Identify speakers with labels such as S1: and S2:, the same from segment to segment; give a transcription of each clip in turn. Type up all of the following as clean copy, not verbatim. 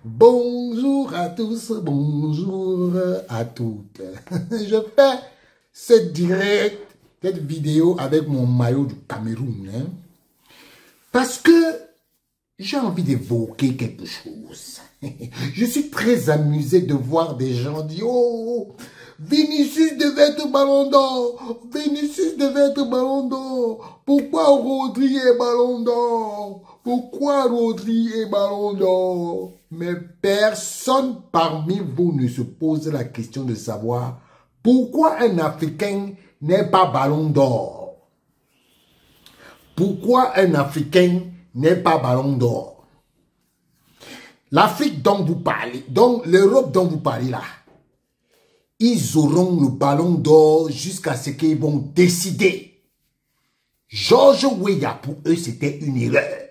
S1: Bonjour à tous, bonjour à toutes. Je fais ce direct, cette vidéo avec mon maillot du Cameroun. Parce que j'ai envie d'évoquer quelque chose. Je suis très amusé de voir des gens dire « Oh, Vinicius devait être ballon d'or. Vinicius devait être ballon d'or. Pourquoi Rodri est ballon d'or? Pourquoi Rodri est ballon d'or ?» Mais personne parmi vous ne se pose la question de savoir pourquoi un Africain n'est pas ballon d'or. Pourquoi un Africain n'est pas ballon d'or? L'Afrique dont vous parlez, donc l'Europe dont vous parlez là, ils auront le ballon d'or jusqu'à ce qu'ils vont décider. George Weah, pour eux, c'était une erreur.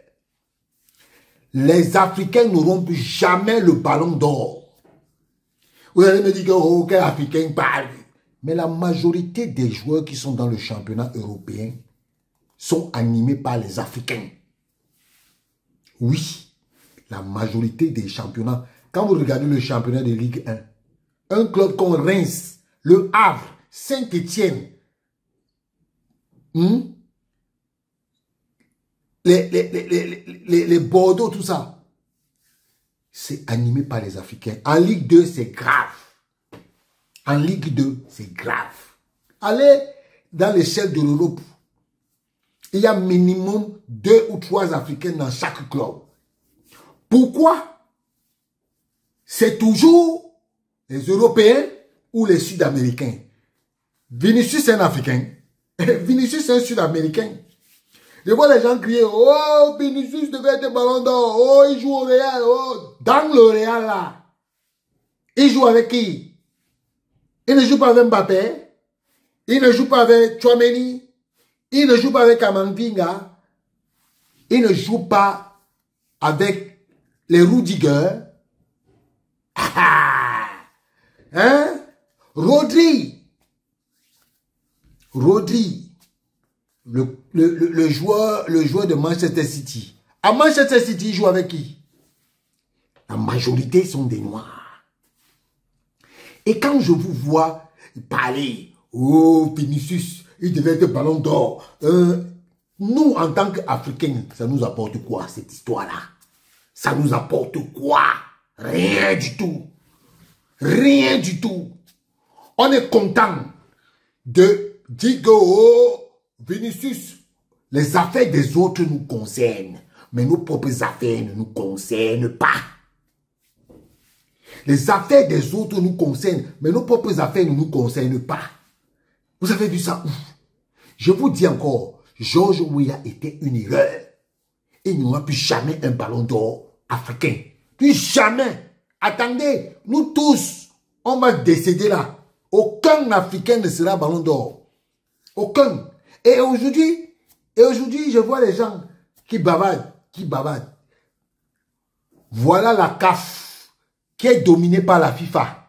S1: Les Africains n'auront plus jamais le ballon d'or. Vous allez me dire que aucun Africain parle. Mais la majorité des joueurs qui sont dans le championnat européen sont animés par les Africains. Oui, la majorité des championnats. Quand vous regardez le championnat de Ligue 1, un club comme Reims, Le Havre, Saint-Étienne, les Bordeaux, tout ça, c'est animé par les Africains. En Ligue 2, c'est grave. En Ligue 2, c'est grave. Allez dans l'échelle de l'Europe, il y a minimum 2 ou 3 Africains dans chaque club. Pourquoi? C'est toujours les Européens ou les Sud-Américains. Vinicius est un Africain. Vinicius est un Sud-Américain. Je vois les gens crier, oh, Vinicius devait être ballon d'or, oh, il joue au Real, oh, dans le Real là. Il joue avec qui? Il ne joue pas avec Mbappé, il ne joue pas avec Tchouaméni, il ne joue pas avec Kamavinga, il ne joue pas avec les Rudiger. Hein? Rodri, le joueur de Manchester City. À Manchester City, il joue avec qui? La majorité sont des Noirs. Et quand je vous vois parler, oh, Vinicius, il devait être ballon d'or. Nous, en tant qu'Africains, ça nous apporte quoi, cette histoire-là? Ça nous apporte quoi? Rien du tout. Rien du tout. On est content de dire que, oh, Vinicius, les affaires des autres nous concernent, mais nos propres affaires ne nous concernent pas. Les affaires des autres nous concernent, mais nos propres affaires ne nous concernent pas. Vous avez vu ça où? Je vous dis encore, George Weah était une erreur. Il n'y aura plus jamais un ballon d'or africain. Plus jamais. Attendez, nous tous, on va décéder là. Aucun Africain ne sera ballon d'or. Aucun. Et aujourd'hui, je vois les gens qui bavardent. Voilà la CAF qui est dominée par la FIFA.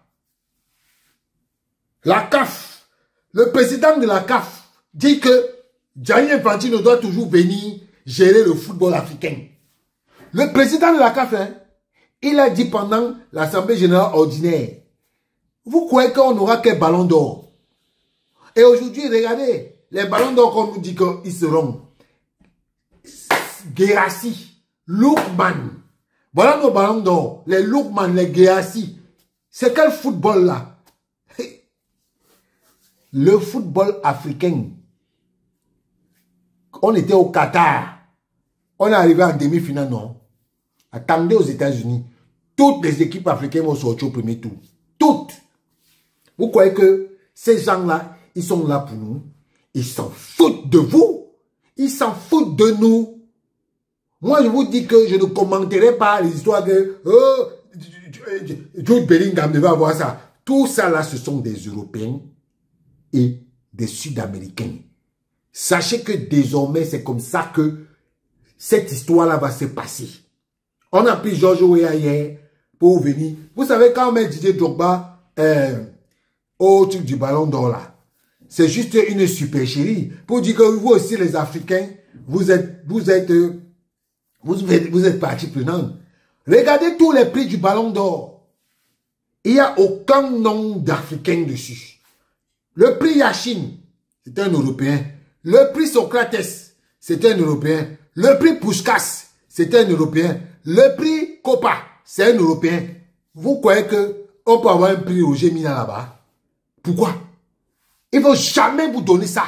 S1: La CAF, le président de la CAF dit que Gianni Infantino doit toujours venir gérer le football africain. Le président de la CAF, il a dit pendant l'Assemblée générale ordinaire, vous croyez qu'on n'aura qu'un ballon d'or? Et aujourd'hui, regardez, les ballons d'or qu'on nous dit qu'ils seront Guirassy, Lookman. Voilà nos ballons d'or. Les Lookman, les Guirassy. C'est quel football là? Le football africain. On était au Qatar. On est arrivé en demi-finale, non? Attendez aux États-Unis. Toutes les équipes africaines vont sortir au premier tour. Toutes. Vous croyez que ces gens-là, ils sont là pour nous? Ils s'en foutent de vous. Ils s'en foutent de nous. Moi, je vous dis que je ne commenterai pas les histoires que oh, Jude Bellingham devait avoir ça. Tout ça là, ce sont des Européens et des Sud-Américains. Sachez que désormais, c'est comme ça que cette histoire-là va se passer. On a pris George Weah hier pour venir. Vous savez, quand on met Didier Drogba au truc du ballon d'or là, c'est juste une supercherie pour dire que vous aussi les Africains, vous êtes partie prenante. Regardez tous les prix du Ballon d'Or. Il n'y a aucun nom d'Africain dessus. Le prix Yachine, c'est un Européen. Le prix Socrates, c'est un Européen. Le prix Puskas, c'est un Européen. Le prix Copa, c'est un Européen. Vous croyez qu'on peut avoir un prix Roger Mina là-bas? Pourquoi? Ils ne vont jamais vous donner ça.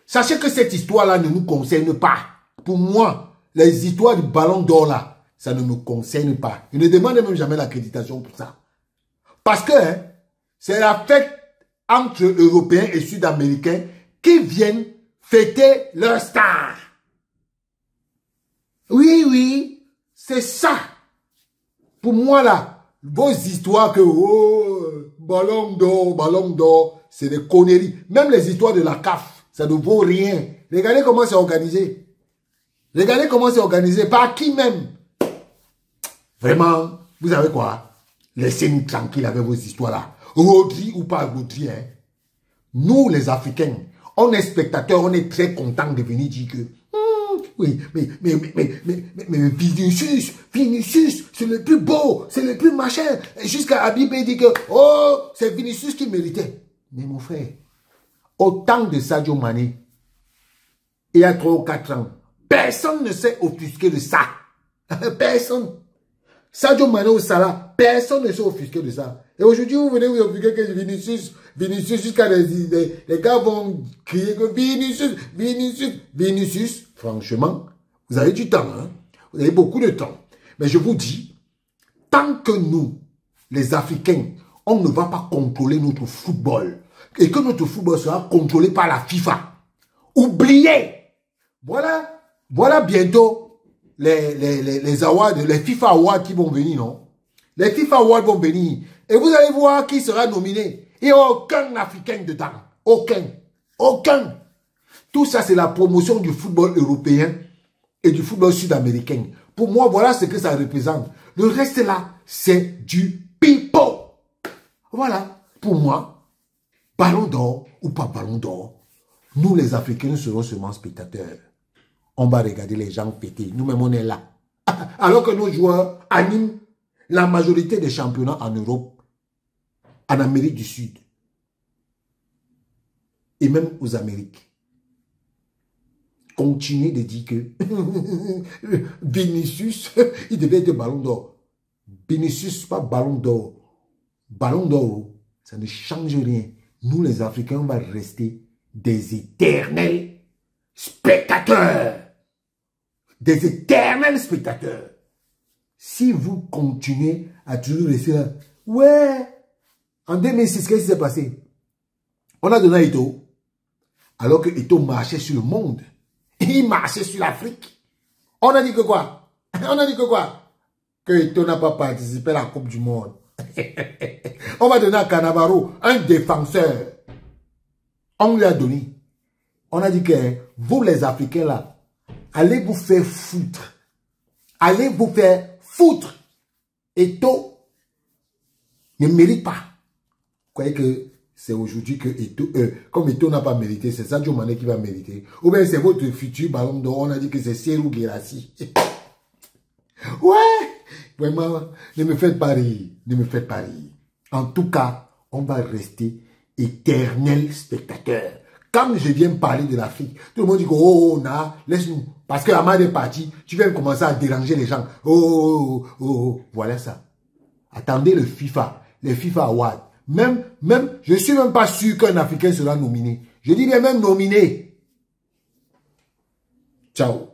S1: Sachez que cette histoire-là ne nous concerne pas. Pour moi, les histoires du Ballon d'Or là, ça ne me concerne pas. Je ne demande même jamais l'accréditation pour ça. Parce que c'est la fête entre Européens et Sud-Américains qui viennent fêter leur star. Oui, oui, c'est ça. Pour moi là, vos histoires que Ballon d'Or, c'est des conneries. Même les histoires de la CAF, ça ne vaut rien. Regardez comment c'est organisé. Regardez comment c'est organisé. Par qui même? Vraiment, vous savez quoi? Laissez-nous tranquilles avec vos histoires-là. Rodri ou pas Rodri, hein? Nous, les Africains, on est spectateurs, on est très contents de venir dire que oui, mais Vinicius, c'est le plus beau, c'est le plus machin. Jusqu'à Habibé dit que, oh, c'est Vinicius qui méritait. Mais mon frère, au temps de Sadio Mané, il y a 3 ou 4 ans, personne ne s'est offusqué de ça. Personne. Sadio Mané ou Salah, personne ne s'est offusqué de ça. Et aujourd'hui, vous venez vous offusquer que Vinicius, jusqu'à les gars vont crier que Vinicius. Franchement, vous avez du temps, hein? Vous avez beaucoup de temps. Mais je vous dis, tant que nous, les Africains, on ne va pas contrôler notre football et que notre football sera contrôlé par la FIFA, oubliez. Voilà bientôt les awards, les FIFA Awards qui vont venir, non? Les FIFA Awards vont venir. Et vous allez voir qui sera nominé. Il n'y a aucun Africain dedans. Aucun. Aucun. Tout ça, c'est la promotion du football européen et du football sud-américain. Pour moi, voilà ce que ça représente. Le reste là, c'est du pipeau. Voilà. Pour moi, Ballon d'Or ou pas Ballon d'Or, nous les Africains, nous serons seulement spectateurs. On va regarder les gens péter. Nous-mêmes, on est là. Alors que nos joueurs animent la majorité des championnats en Europe, en Amérique du Sud et même aux Amériques. Continuez de dire que Vinicius, il devait être Ballon d'Or. Vinicius, pas Ballon d'Or. Ballon d'Or, ça ne change rien. Nous, les Africains, on va rester des éternels spectateurs. Des éternels spectateurs. Si vous continuez à toujours rester là, ouais, en 2006, qu'est-ce qui s'est passé? On a donné à Eto'o, alors que Eto'o marchait sur le monde. Il marchait sur l'Afrique. On a dit que quoi? On a dit que quoi? Que Eto'o n'a pas participé à la Coupe du Monde. On va donner à Cannavaro, un défenseur. On lui a donné. On a dit que vous les Africains là, allez vous faire foutre. Allez vous faire foutre. Eto'o ne mérite pas. Vous croyez que c'est aujourd'hui que Eto'o, comme Eto'o n'a pas mérité, c'est Sadio Mané qui va mériter. Ou bien c'est votre futur Ballon d'Or, on a dit que c'est Serhou Guirassy. Ouais, vraiment, ne me faites pas rire, ne me faites pas rire. En tout cas, on va rester éternel spectateur. Quand je viens parler de l'Afrique, tout le monde dit que, oh, na, laisse-nous. Parce que Amad est parti, tu viens commencer à déranger les gens. Voilà ça. Attendez le FIFA, les FIFA Awards. Même, je suis même pas sûr qu'un Africain sera nominé. Je dis bien même nominé. Ciao.